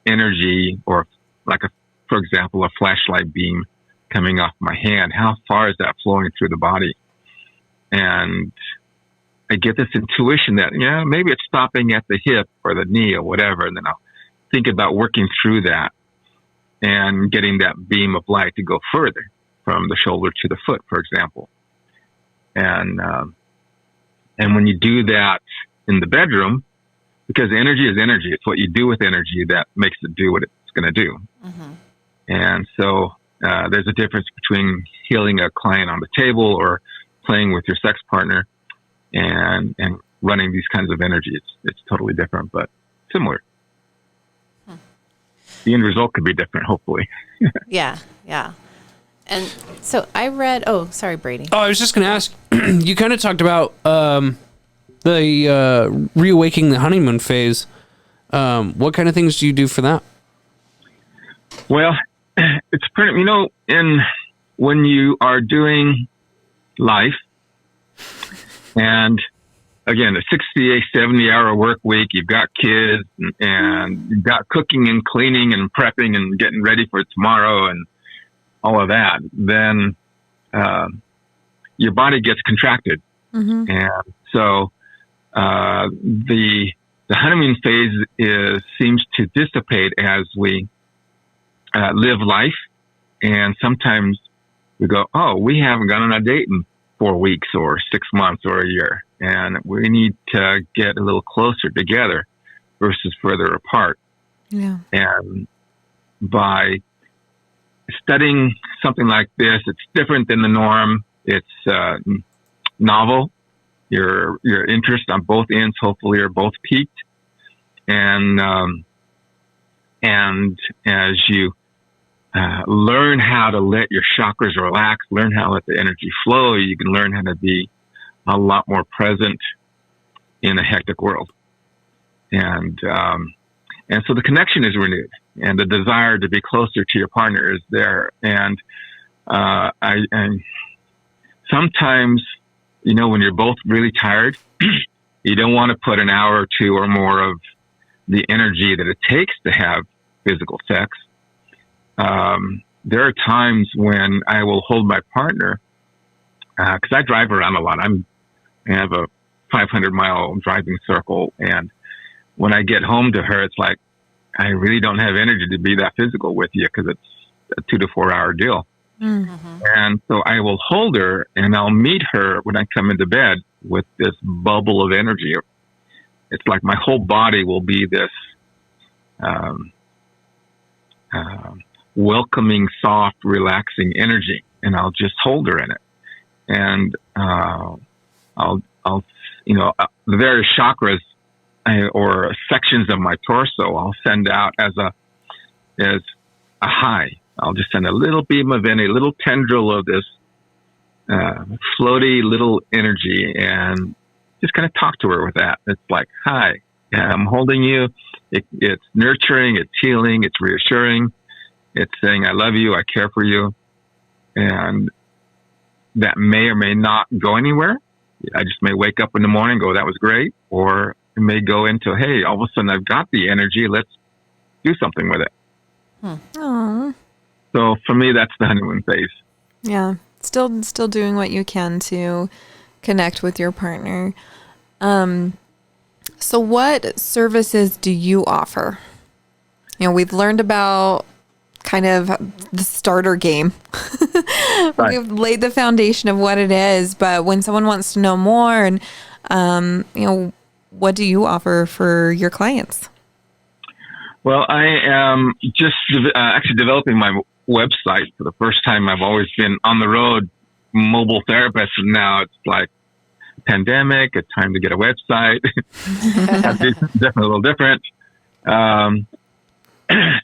energy, or like for example, a flashlight beam coming off my hand? How far is that flowing through the body? And I get this intuition that, maybe it's stopping at the hip or the knee or whatever. And then I'll think about working through that and getting that beam of light to go further from the shoulder to the foot, for example. And when you do that in the bedroom, because energy is energy, it's what you do with energy that makes it do what it's going to do. Mm-hmm. And so there's a difference between healing a client on the table or playing with your sex partner and running these kinds of energy. It's totally different, but similar. The end result could be different, hopefully. Yeah. And so I read, sorry, Brady. Oh, I was just going to ask, you kind of talked about the reawakening the honeymoon phase. What kind of things do you do for that? Well, it's pretty, when you are doing life, and again, a 60, 70-hour work week, you've got kids, and you've got cooking and cleaning and prepping and getting ready for tomorrow and all of that, then your body gets contracted. Mm-hmm. And so the honeymoon phase seems to dissipate as we live life. And sometimes we go, we haven't gone on a date in 4 weeks or 6 months or a year, and we need to get a little closer together. versus further apart. Yeah. And by studying something like this, it's different than the norm. It's novel. Your interest on both ends hopefully are both peaked. And as you learn how to let your chakras relax, learn how to let the energy flow, you can learn how to be a lot more present in a hectic world. And so the connection is renewed, and the desire to be closer to your partner is there. And sometimes, when you're both really tired, you don't want to put an hour or two or more of the energy that it takes to have physical sex. There are times when I will hold my partner, because I drive around a lot. I have a 500-mile driving circle, and when I get home to her, it's like, I really don't have energy to be that physical with you because it's a 2 to 4 hour deal. Mm-hmm. And so I will hold her, and I'll meet her when I come into bed with this bubble of energy. It's like my whole body will be this welcoming, soft, relaxing energy, and I'll just hold her in it. And I'll the various chakras or sections of my torso, I'll send out as a high. I'll just send a little beam of energy, a little tendril of this floaty little energy, and just kind of talk to her with that. It's like, hi, I'm holding you. It's nurturing, it's healing, it's reassuring. It's saying, I love you, I care for you. And that may or may not go anywhere. I just may wake up in the morning and go, that was great. Or it may go into, hey, all of a sudden I've got the energy, let's do something with it. Aww. So for me, that's the honeymoon phase. Yeah. Still doing what you can to connect with your partner. So what services do you offer? We've learned about kind of the starter game. Right. We've laid the foundation of what it is, but when someone wants to know more, and what do you offer for your clients? Well, I am just actually developing my website for the first time. I've always been on the road, mobile therapist, and now it's like pandemic. It's time to get a website. Definitely a little different.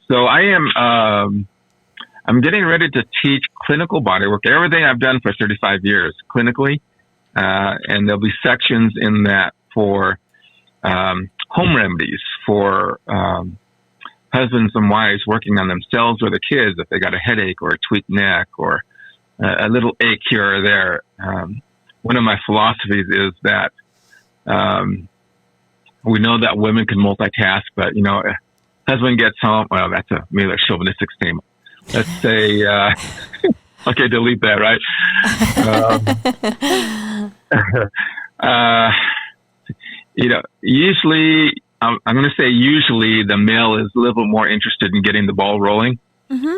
So I am. I'm getting ready to teach clinical bodywork. Everything I've done for 35 years clinically, and there'll be sections in that for home remedies for husbands and wives working on themselves or the kids if they got a headache or a tweaked neck or a little ache here or there. One of my philosophies is that we know that women can multitask, but husband gets home. Well, that's maybe a chauvinistic statement. Let's say, okay, delete that, right? Usually, I'm going to say usually the male is a little more interested in getting the ball rolling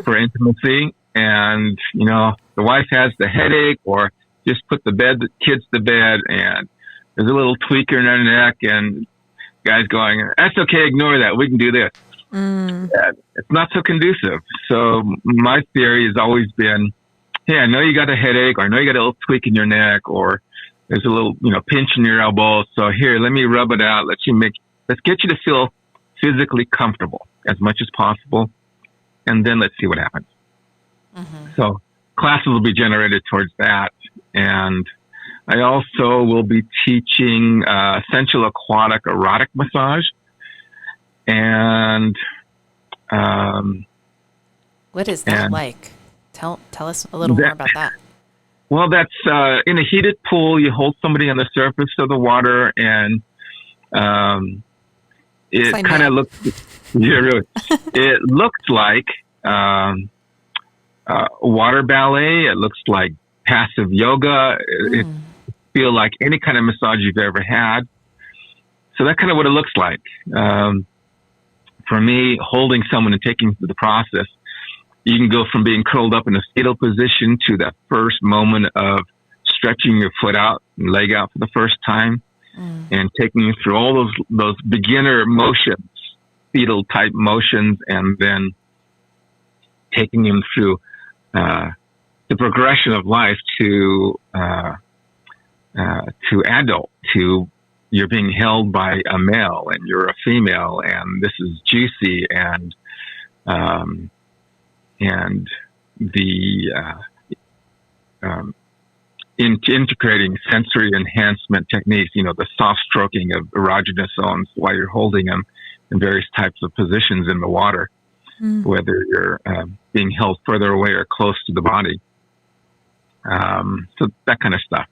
for intimacy. And, the wife has the headache or just put the kids to bed and there's a little tweaker in their neck and guy's going, that's okay, ignore that. We can do this. It's not so conducive. So my theory has always been, hey, I know you got a headache, or I know you got a little tweak in your neck, or there's a little, pinch in your elbow. So here, let me rub it out. Let's get you to feel physically comfortable as much as possible. And then let's see what happens. So classes will be generated towards that. And I also will be teaching sensual aquatic erotic massage. And what is that like? Tell us a little more about that. Well, that's in a heated pool. You hold somebody on the surface of the water, and it kind of looks. Yeah, really. It looks like water ballet. It looks like passive yoga. It feels like any kind of massage you've ever had. So that's kind of what it looks like. For me, holding someone and taking through the process, you can go from being curled up in a fetal position to that first moment of stretching your foot out and leg out for the first time and taking you through all those beginner motions fetal type motions, and then taking him through the progression of life to adult, to you're being held by a male and you're a female, and this is juicy, and the integrating sensory enhancement techniques, the soft stroking of erogenous zones while you're holding them in various types of positions in the water, whether you're being held further away or close to the body. So that kind of stuff.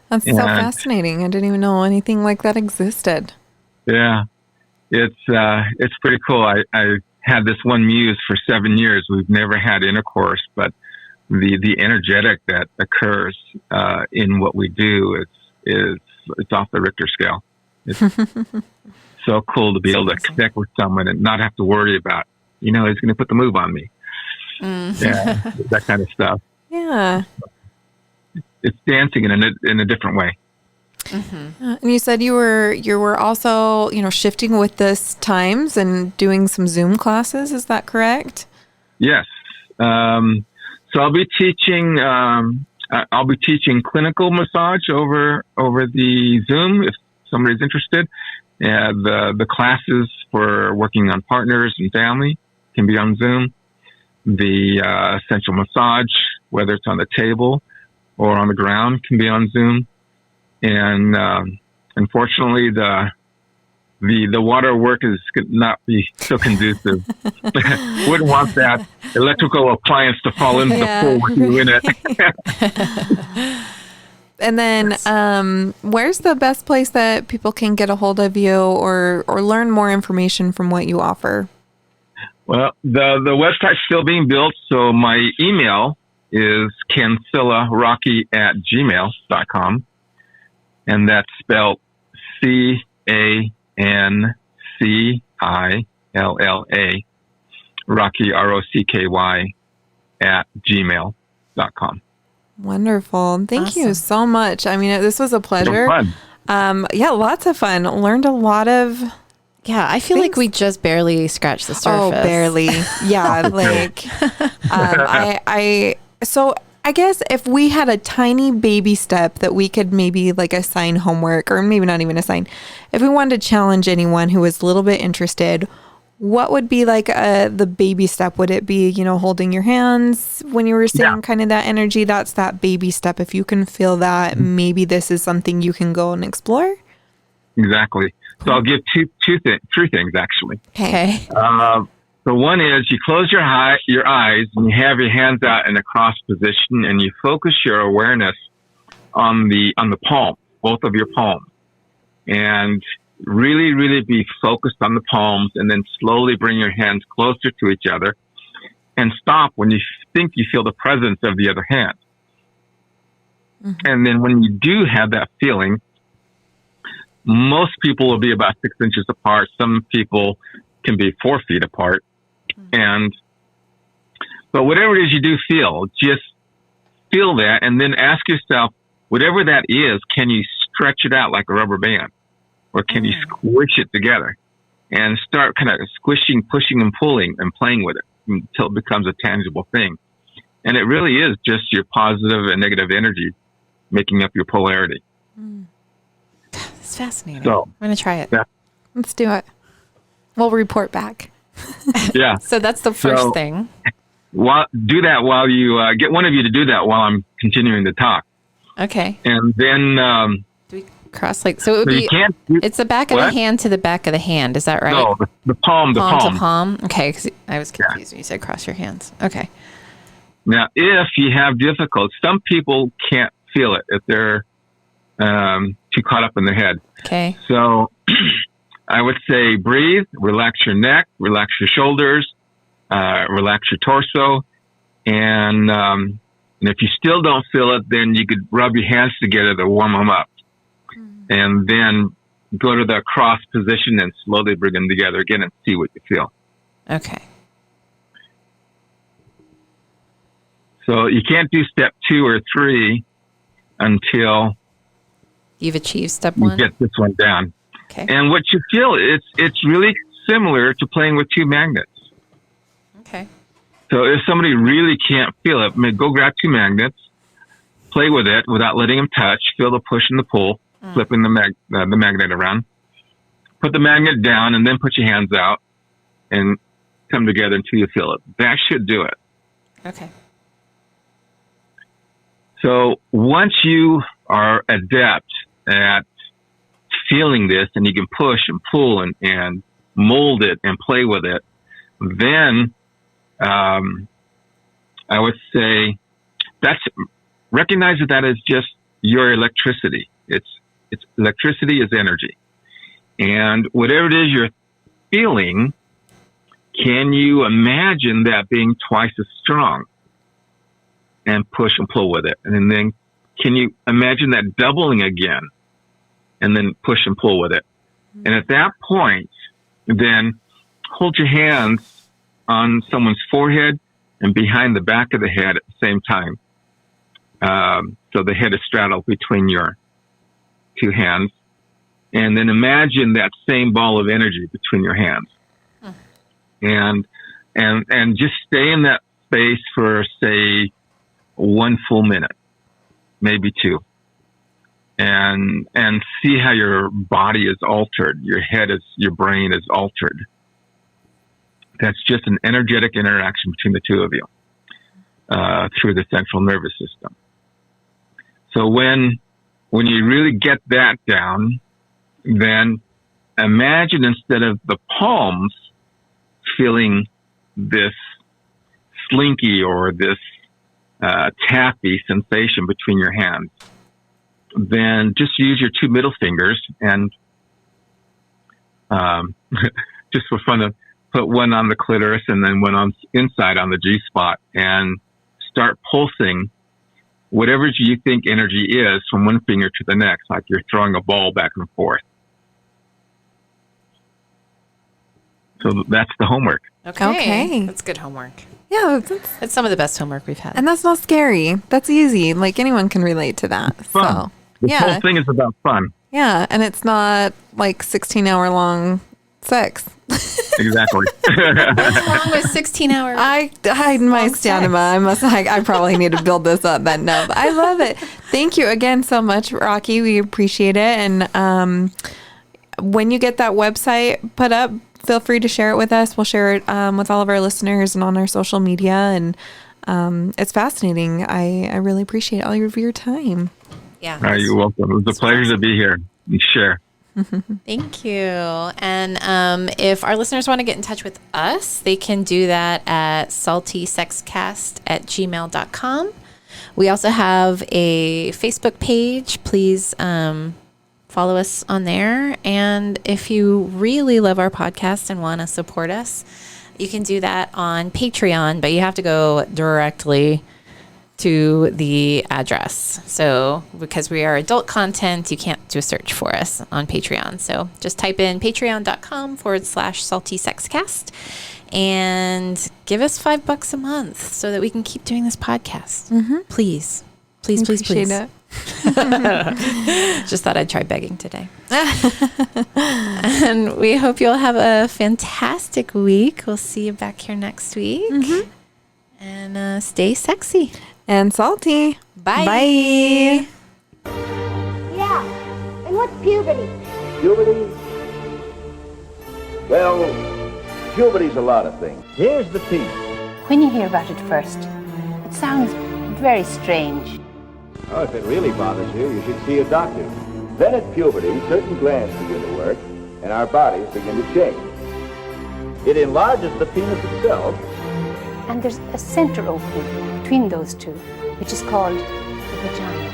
That's so fascinating. I didn't even know anything like that existed. Yeah, it's pretty cool. I had this one muse for 7 years. We've never had intercourse, but the energetic that occurs in what we do is off the Richter scale. It's so cool to be able to connect with someone and not have to worry about, he's going to put the move on me. Yeah, that kind of stuff. Yeah. It's dancing in a different way. And you said you were also, shifting with this times and doing some Zoom classes. Is that correct? Yes. So I'll be teaching clinical massage over the Zoom if somebody's interested. The classes for working on partners and family can be on Zoom. The essential massage, whether it's on the table or on the ground, can be on Zoom. And unfortunately, the water work is not be so conducive. Wouldn't want that electrical appliance to fall into the pool with you in it. And then, where's the best place that people can get a hold of you or learn more information from what you offer? Well, the website's still being built, so my email is cancillarocky@gmail.com, and that's spelled CANCILLA, Rocky, ROCKY, @gmail.com. Wonderful. Thank you so much. I mean, this was a pleasure. Fun. Yeah, lots of fun. Learned a lot of. Yeah, I feel like we just barely scratched the surface. Oh, barely. Yeah, so I guess if we had a tiny baby step that we could maybe assign homework, or maybe not even assign, if we wanted to challenge anyone who was a little bit interested, what would be the baby step? Would it be, holding your hands when you were saying kind of that energy? That's that baby step. If you can feel that, maybe this is something you can go and explore. Exactly. So I'll give three things actually. Okay. So one is you close your eyes and you have your hands out in a cross position, and you focus your awareness on the palm, both of your palms, and really, really be focused on the palms, and then slowly bring your hands closer to each other and stop when you think you feel the presence of the other hand. Mm-hmm. And then when you do have that feeling, most people will be about 6 inches apart. Some people can be 4 feet apart. But whatever it is you do feel, just feel that, and then ask yourself, whatever that is, can you stretch it out like a rubber band? Or can you squish it together? And start kind of squishing, pushing, and pulling and playing with it until it becomes a tangible thing. And it really is just your positive and negative energy making up your polarity. It's fascinating. So, I'm going to try it. Yeah. Let's do it. We'll report back. Yeah. So that's the first thing. Do that while you get one of you to do that while I'm continuing to talk. Okay. And then do we cross so it would be it's the back of the hand to the back of the hand. Is that right? No, the palm. To palm. Okay, 'cause I was confused when you said cross your hands. Okay. Now, if you have difficulty, some people can't feel it if they're too caught up in their head. Okay. So I would say breathe, relax your neck, relax your shoulders, relax your torso. And if you still don't feel it, then you could rub your hands together to warm them up. And then go to the cross position and slowly bring them together again and see what you feel. Okay. So you can't do step 2 or 3 until you've achieved step you 1. get this one down. Okay. And what you feel, it's really similar to playing with two magnets. Okay. So if somebody really can't feel it, go grab two magnets, play with it without letting them touch, feel the push and the pull, flipping the magnet around. Put the magnet down and then put your hands out and come together until you feel it. That should do it. Okay. So once you are adept at feeling this and you can push and pull and mold it and play with it, then I would say recognize that is just your electricity. It's electricity is energy. And whatever it is you're feeling, can you imagine that being twice as strong and push and pull with it? And then can you imagine that doubling again and then push and pull with it? And at that point, then hold your hands on someone's forehead and behind the back of the head at the same time. So the head is straddled between your two hands. And then imagine that same ball of energy between your hands. And just stay in that space for, say, 1 full minute, maybe 2. And see how your body is altered. Your brain is altered. That's just an energetic interaction between the two of you, through the central nervous system. So when you really get that down, then imagine instead of the palms feeling this slinky or this taffy sensation between your hands, then just use your 2 middle fingers and just for fun, put one on the clitoris and then one on inside on the G-spot and start pulsing whatever you think energy is from one finger to the next, like you're throwing a ball back and forth. So that's the homework. Okay. That's good homework. Yeah, That's some of the best homework we've had. and that's not scary. That's easy. Like anyone can relate to that. Fun. So, This whole thing is about fun. Yeah, and it's not like 16-hour long sex. Exactly. Along with 16 hours. I hide my stamina. I probably need to build this up, but no, I love it. Thank you again so much, Rocky. We appreciate it. And when you get that website put up, feel free to share it with us. We'll share it with all of our listeners and on our social media. And it's fascinating. I really appreciate all of your time. Yeah. You're welcome. It was a pleasure to be here and share. Thank you. And if our listeners want to get in touch with us, they can do that at saltysexcast@gmail.com. We also have a Facebook page. Please follow us on there. And if you really love our podcast and want to support us, you can do that on Patreon, but you have to go directly to the address. So because we are adult content, you can't do a search for us on Patreon. So just type in patreon.com/saltysexcast and give us $5 a month so that we can keep doing this podcast. Please. Please. Appreciate it. Just thought I'd try begging today. And we hope you'll have a fantastic week. We'll see you back here next week. And stay sexy. And salty. Bye. Bye. Yeah. And what's puberty? Puberty? Well, puberty's a lot of things. Here's the piece. When you hear about it first, it sounds very strange. Oh, if it really bothers you, you should see a doctor. Then at puberty, certain glands begin to work, and our bodies begin to change. It enlarges the penis itself. And there's a center opening between those two, which is called the vagina.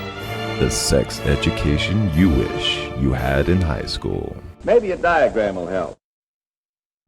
The sex education you wish you had in high school. Maybe a diagram will help.